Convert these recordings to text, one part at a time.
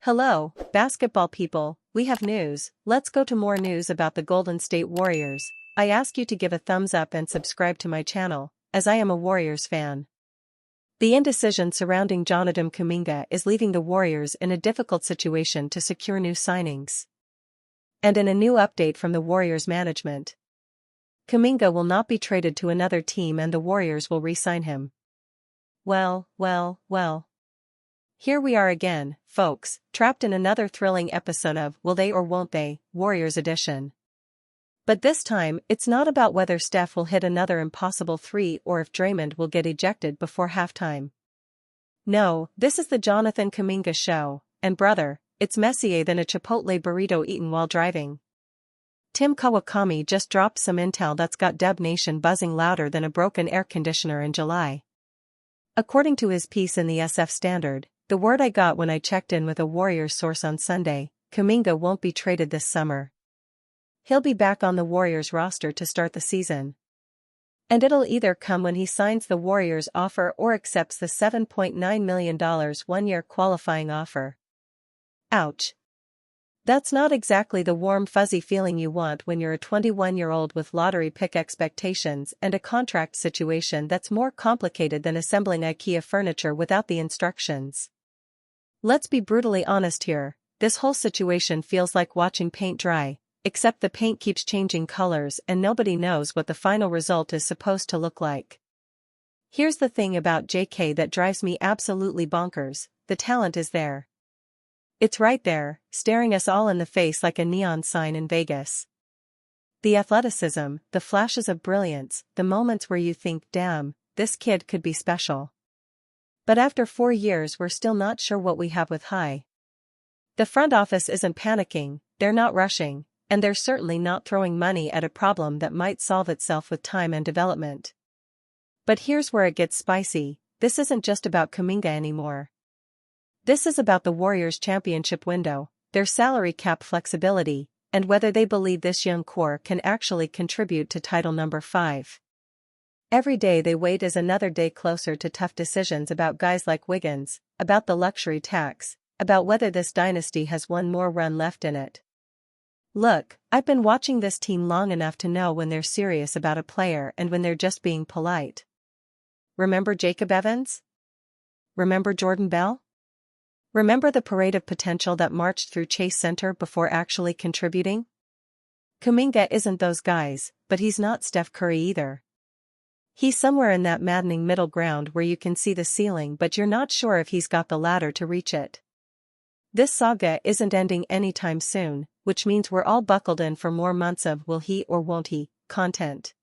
Hello, basketball people, we have news. Let's go to more news about the Golden State Warriors. I ask you to give a thumbs up and subscribe to my channel, as I am a Warriors fan. The indecision surrounding Jonathan Kuminga is leaving the Warriors in a difficult situation to secure new signings. And in a new update from the Warriors management, Kuminga will not be traded to another team and the Warriors will re-sign him. Well. Here we are again, folks, trapped in another thrilling episode of Will They or Won't They, Warriors Edition. But this time, it's not about whether Steph will hit another impossible three or if Draymond will get ejected before halftime. No, this is the Jonathan Kuminga show, and brother, it's messier than a Chipotle burrito eaten while driving. Tim Kawakami just dropped some intel that's got Deb Nation buzzing louder than a broken air conditioner in July. According to his piece in the SF Standard, the word I got when I checked in with a Warriors source on Sunday, Kuminga won't be traded this summer. He'll be back on the Warriors roster to start the season. And it'll either come when he signs the Warriors offer or accepts the $7.9 million one-year qualifying offer. Ouch. That's not exactly the warm fuzzy feeling you want when you're a 21-year-old with lottery pick expectations and a contract situation that's more complicated than assembling IKEA furniture without the instructions. Let's be brutally honest here, this whole situation feels like watching paint dry, except the paint keeps changing colors and nobody knows what the final result is supposed to look like. Here's the thing about JK that drives me absolutely bonkers, the talent is there. It's right there, staring us all in the face like a neon sign in Vegas. The athleticism, the flashes of brilliance, the moments where you think, damn, this kid could be special. But after 4 years we're still not sure what we have with High. The front office isn't panicking, they're not rushing, and they're certainly not throwing money at a problem that might solve itself with time and development. But here's where it gets spicy, this isn't just about Kuminga anymore. This is about the Warriors' championship window, their salary cap flexibility, and whether they believe this young core can actually contribute to title number 5. Every day they wait is another day closer to tough decisions about guys like Wiggins, about the luxury tax, about whether this dynasty has one more run left in it. Look, I've been watching this team long enough to know when they're serious about a player and when they're just being polite. Remember Jacob Evans? Remember Jordan Bell? Remember the parade of potential that marched through Chase Center before actually contributing? Kuminga isn't those guys, but he's not Steph Curry either. He's somewhere in that maddening middle ground where you can see the ceiling but you're not sure if he's got the ladder to reach it. This saga isn't ending anytime soon, which means we're all buckled in for more months of will he or won't he content.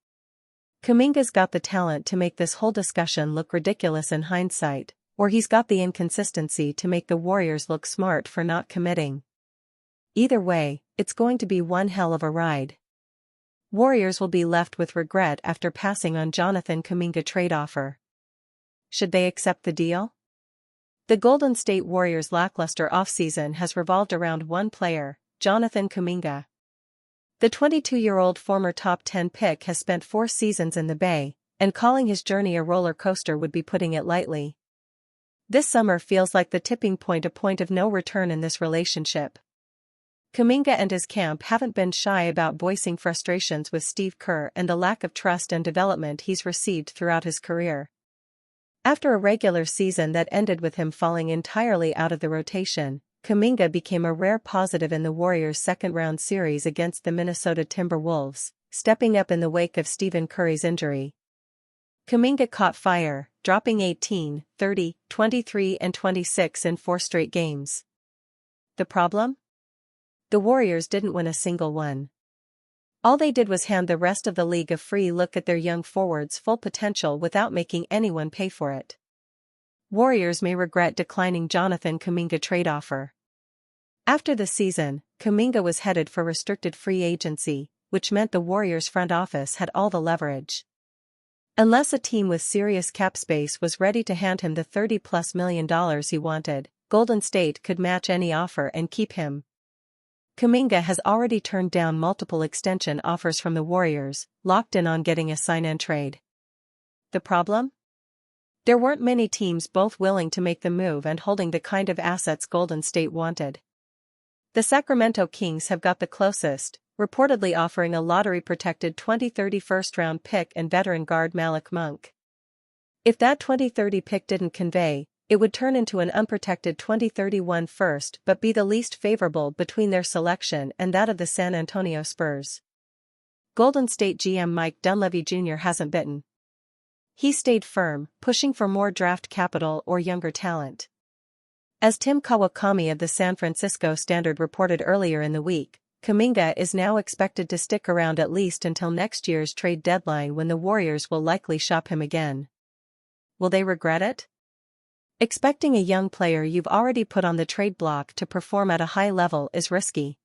Kuminga's got the talent to make this whole discussion look ridiculous in hindsight, or he's got the inconsistency to make the Warriors look smart for not committing. Either way, it's going to be one hell of a ride. Warriors will be left with regret after passing on Jonathan Kuminga trade offer. Should they accept the deal? The Golden State Warriors' lackluster offseason has revolved around one player, Jonathan Kuminga. The 22-year-old former top 10 pick has spent 4 seasons in the Bay, and calling his journey a roller coaster would be putting it lightly. This summer feels like the tipping point, a point of no return in this relationship. Kuminga and his camp haven't been shy about voicing frustrations with Steve Kerr and the lack of trust and development he's received throughout his career. After a regular season that ended with him falling entirely out of the rotation, Kuminga became a rare positive in the Warriors' second-round series against the Minnesota Timberwolves, stepping up in the wake of Stephen Curry's injury. Kuminga caught fire, dropping 18, 30, 23 and 26 in 4 straight games. The problem? The Warriors didn't win a single one. All they did was hand the rest of the league a free look at their young forward's full potential without making anyone pay for it. Warriors may regret declining Jonathan Kuminga trade offer. After the season, Kuminga was headed for restricted free agency, which meant the Warriors' front office had all the leverage. Unless a team with serious cap space was ready to hand him the $30+ million he wanted, Golden State could match any offer and keep him. Kuminga has already turned down multiple extension offers from the Warriors, locked in on getting a sign-and-trade. The problem? There weren't many teams both willing to make the move and holding the kind of assets Golden State wanted. The Sacramento Kings have got the closest, reportedly offering a lottery-protected 2030 first-round pick and veteran guard Malik Monk. If that 2030 pick didn't convey, it would turn into an unprotected 2031 first but be the least favorable between their selection and that of the San Antonio Spurs. Golden State GM Mike Dunleavy Jr. hasn't bitten. He stayed firm, pushing for more draft capital or younger talent. As Tim Kawakami of the San Francisco Standard reported earlier in the week, Kuminga is now expected to stick around at least until next year's trade deadline when the Warriors will likely shop him again. Will they regret it? Expecting a young player you've already put on the trade block to perform at a high level is risky.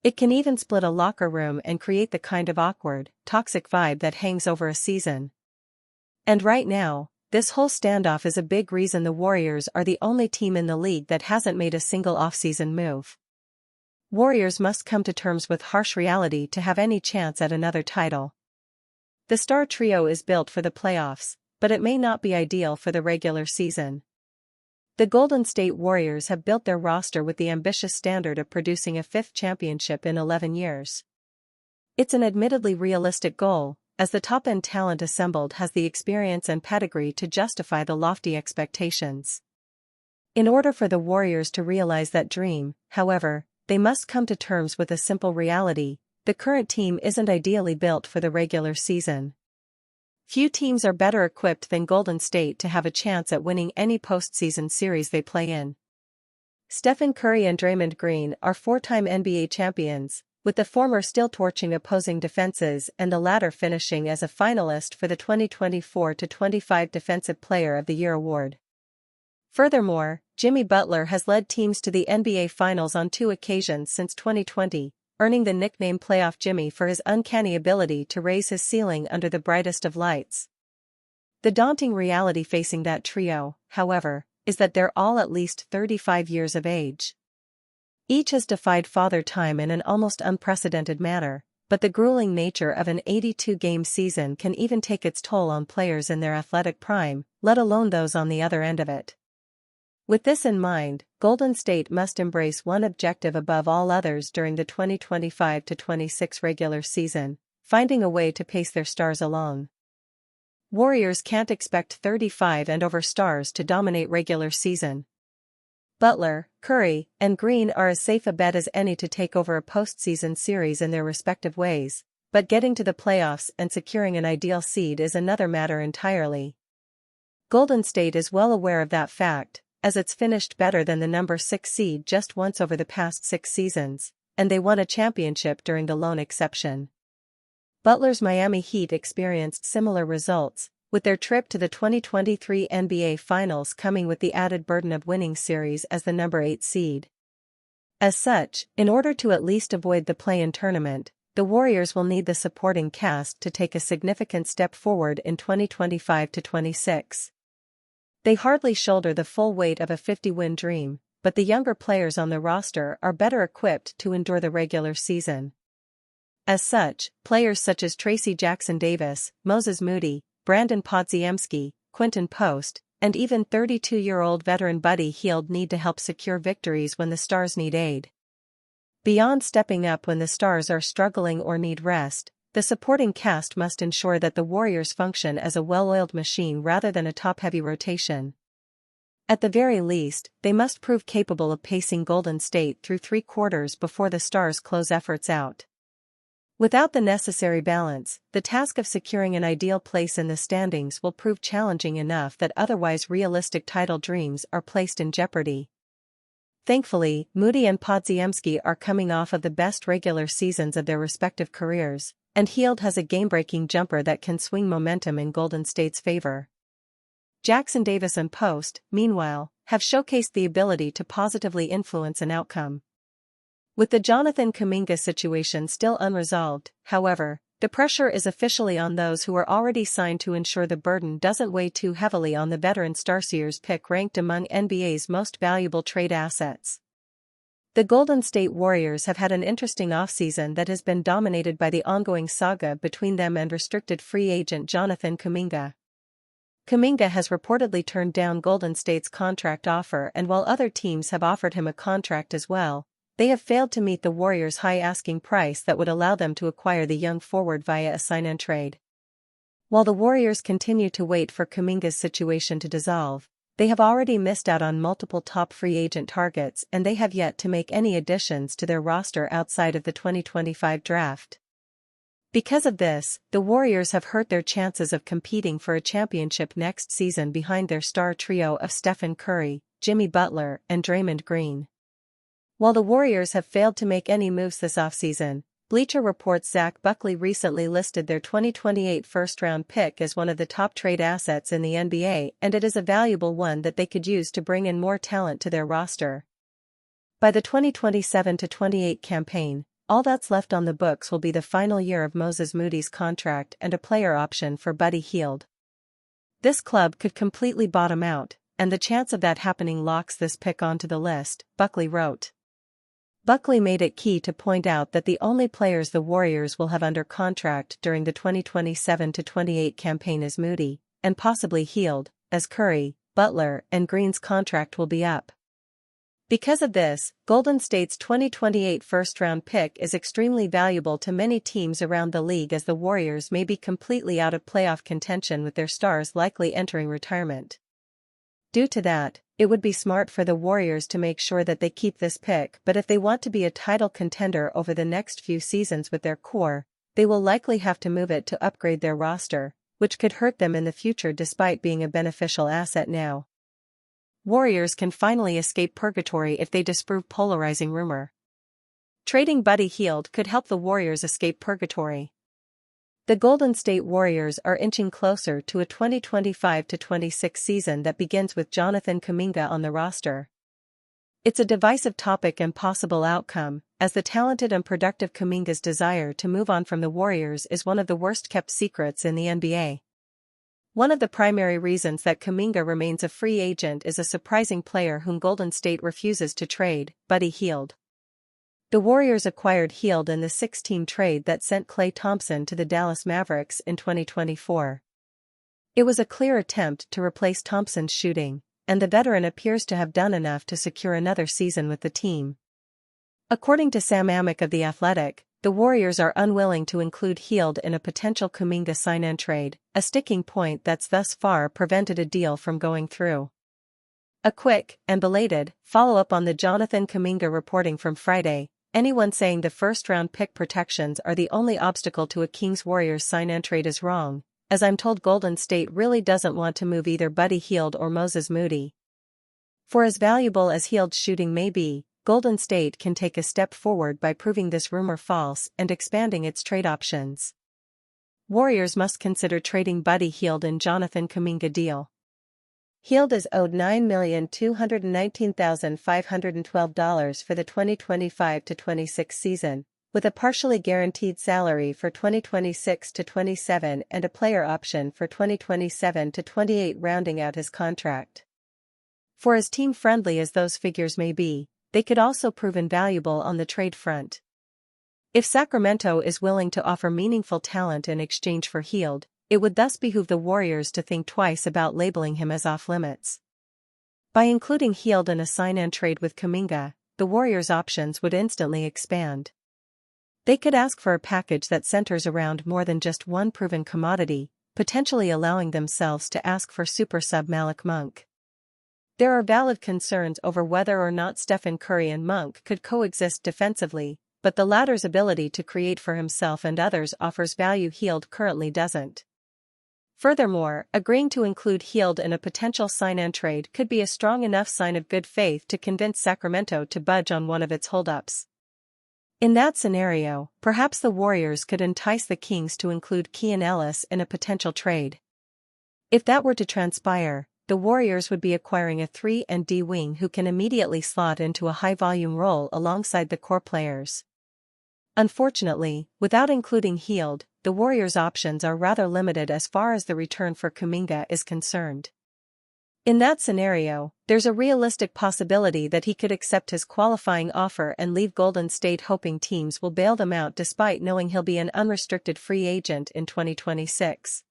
It can even split a locker room and create the kind of awkward, toxic vibe that hangs over a season. And right now, this whole standoff is a big reason the Warriors are the only team in the league that hasn't made a single offseason move. Warriors must come to terms with harsh reality to have any chance at another title. The star trio is built for the playoffs, but it may not be ideal for the regular season. The Golden State Warriors have built their roster with the ambitious standard of producing a fifth championship in 11 years. It's an admittedly realistic goal, as the top-end talent assembled has the experience and pedigree to justify the lofty expectations. In order for the Warriors to realize that dream, however, they must come to terms with a simple reality: the current team isn't ideally built for the regular season. Few teams are better equipped than Golden State to have a chance at winning any postseason series they play in. Stephen Curry and Draymond Green are four-time NBA champions, with the former still torching opposing defenses and the latter finishing as a finalist for the 2024-25 Defensive Player of the Year award. Furthermore, Jimmy Butler has led teams to the NBA Finals on 2 occasions since 2020, earning the nickname Playoff Jimmy for his uncanny ability to raise his ceiling under the brightest of lights. The daunting reality facing that trio, however, is that they're all at least 35 years of age. Each has defied Father Time in an almost unprecedented manner, but the grueling nature of an 82-game season can even take its toll on players in their athletic prime, let alone those on the other end of it. With this in mind, Golden State must embrace one objective above all others during the 2025-26 regular season: finding a way to pace their stars along. Warriors can't expect 35 and over stars to dominate regular season. Butler, Curry, and Green are as safe a bet as any to take over a postseason series in their respective ways, but getting to the playoffs and securing an ideal seed is another matter entirely. Golden State is well aware of that fact, as it's finished better than the number 6 seed just once over the past 6 seasons, and they won a championship during the lone exception. Butler's Miami Heat experienced similar results, with their trip to the 2023 NBA Finals coming with the added burden of winning series as the number 8 seed. As such, in order to at least avoid the play-in tournament, the Warriors will need the supporting cast to take a significant step forward in 2025-26. They hardly shoulder the full weight of a 50-win dream, but the younger players on the roster are better equipped to endure the regular season. As such, players such as Tracy Jackson-Davis, Moses Moody, Brandon Podziemski, Quinton Post, and even 32-year-old veteran Buddy Hield need to help secure victories when the Stars need aid. Beyond stepping up when the Stars are struggling or need rest, the supporting cast must ensure that the Warriors function as a well-oiled machine rather than a top-heavy rotation. At the very least, they must prove capable of pacing Golden State through 3 quarters before the Stars close efforts out. Without the necessary balance, the task of securing an ideal place in the standings will prove challenging enough that otherwise realistic title dreams are placed in jeopardy. Thankfully, Moody and Podziemski are coming off of the best regular seasons of their respective careers, and Hield has a game-breaking jumper that can swing momentum in Golden State's favor. Jackson-Davis and Post, meanwhile, have showcased the ability to positively influence an outcome. With the Jonathan Kuminga situation still unresolved, however, the pressure is officially on those who are already signed to ensure the burden doesn't weigh too heavily on the veteran Starseers pick ranked among NBA's most valuable trade assets. The Golden State Warriors have had an interesting offseason that has been dominated by the ongoing saga between them and restricted free agent Jonathan Kuminga. Kuminga has reportedly turned down Golden State's contract offer, and while other teams have offered him a contract as well, they have failed to meet the Warriors' high asking price that would allow them to acquire the young forward via a sign-and-trade. While the Warriors continue to wait for Kuminga's situation to dissolve, they have already missed out on multiple top free agent targets, and they have yet to make any additions to their roster outside of the 2025 draft. Because of this, the Warriors have hurt their chances of competing for a championship next season behind their star trio of Stephen Curry, Jimmy Butler, and Draymond Green. While the Warriors have failed to make any moves this offseason, Bleacher Report's Zach Buckley recently listed their 2028 first-round pick as one of the top trade assets in the NBA, and it is a valuable one that they could use to bring in more talent to their roster. By the 2027-28 campaign, all that's left on the books will be the final year of Moses Moody's contract and a player option for Buddy Hield. This club could completely bottom out, and the chance of that happening locks this pick onto the list, Buckley wrote. Buckley made it key to point out that the only players the Warriors will have under contract during the 2027-28 campaign is Moody, and possibly Hield, as Curry, Butler, and Green's contract will be up. Because of this, Golden State's 2028 first-round pick is extremely valuable to many teams around the league, as the Warriors may be completely out of playoff contention with their stars likely entering retirement. Due to that, it would be smart for the Warriors to make sure that they keep this pick, but if they want to be a title contender over the next few seasons with their core, they will likely have to move it to upgrade their roster, which could hurt them in the future despite being a beneficial asset now. Warriors can finally escape purgatory if they disprove polarizing rumor. Trading Buddy Hield could help the Warriors escape purgatory. The Golden State Warriors are inching closer to a 2025-26 season that begins with Jonathan Kuminga on the roster. It's a divisive topic and possible outcome, as the talented and productive Kuminga's desire to move on from the Warriors is one of the worst-kept secrets in the NBA. One of the primary reasons that Kuminga remains a free agent is a surprising player whom Golden State refuses to trade, Buddy Hield. The Warriors acquired Hield in the 6-team trade that sent Klay Thompson to the Dallas Mavericks in 2024. It was a clear attempt to replace Thompson's shooting, and the veteran appears to have done enough to secure another season with the team. According to Sam Amick of The Athletic, the Warriors are unwilling to include Hield in a potential Kuminga sign-and trade, a sticking point that's thus far prevented a deal from going through. A quick, and belated, follow-up on the Jonathan Kuminga reporting from Friday. Anyone saying the first-round pick protections are the only obstacle to a Kings-Warriors sign-and trade is wrong, as I'm told Golden State really doesn't want to move either Buddy Hield or Moses Moody. For as valuable as Hield's shooting may be, Golden State can take a step forward by proving this rumor false and expanding its trade options. Warriors must consider trading Buddy Hield in Jonathan Kuminga deal. Hield is owed $9,219,512 for the 2025-26 season, with a partially guaranteed salary for 2026-27 and a player option for 2027-28 rounding out his contract. For as team-friendly as those figures may be, they could also prove invaluable on the trade front. If Sacramento is willing to offer meaningful talent in exchange for Hield, it would thus behoove the Warriors to think twice about labeling him as off-limits. By including Hield in a sign-and trade with Kuminga, the Warriors' options would instantly expand. They could ask for a package that centers around more than just one proven commodity, potentially allowing themselves to ask for super sub Malik Monk. There are valid concerns over whether or not Stephen Curry and Monk could coexist defensively, but the latter's ability to create for himself and others offers value Hield currently doesn't. Furthermore, agreeing to include Hield in a potential sign-and trade could be a strong enough sign of good faith to convince Sacramento to budge on one of its holdups. In that scenario, perhaps the Warriors could entice the Kings to include Keon Ellis in a potential trade. If that were to transpire, the Warriors would be acquiring a 3-and-D wing who can immediately slot into a high-volume role alongside the core players. Unfortunately, without including Hield, the Warriors' options are rather limited as far as the return for Kuminga is concerned. In that scenario, there's a realistic possibility that he could accept his qualifying offer and leave Golden State, hoping teams will bail them out despite knowing he'll be an unrestricted free agent in 2026.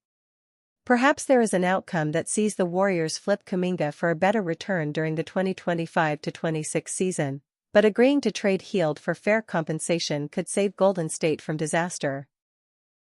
Perhaps there is an outcome that sees the Warriors flip Kuminga for a better return during the 2025-26 season, but agreeing to trade Hield for fair compensation could save Golden State from disaster.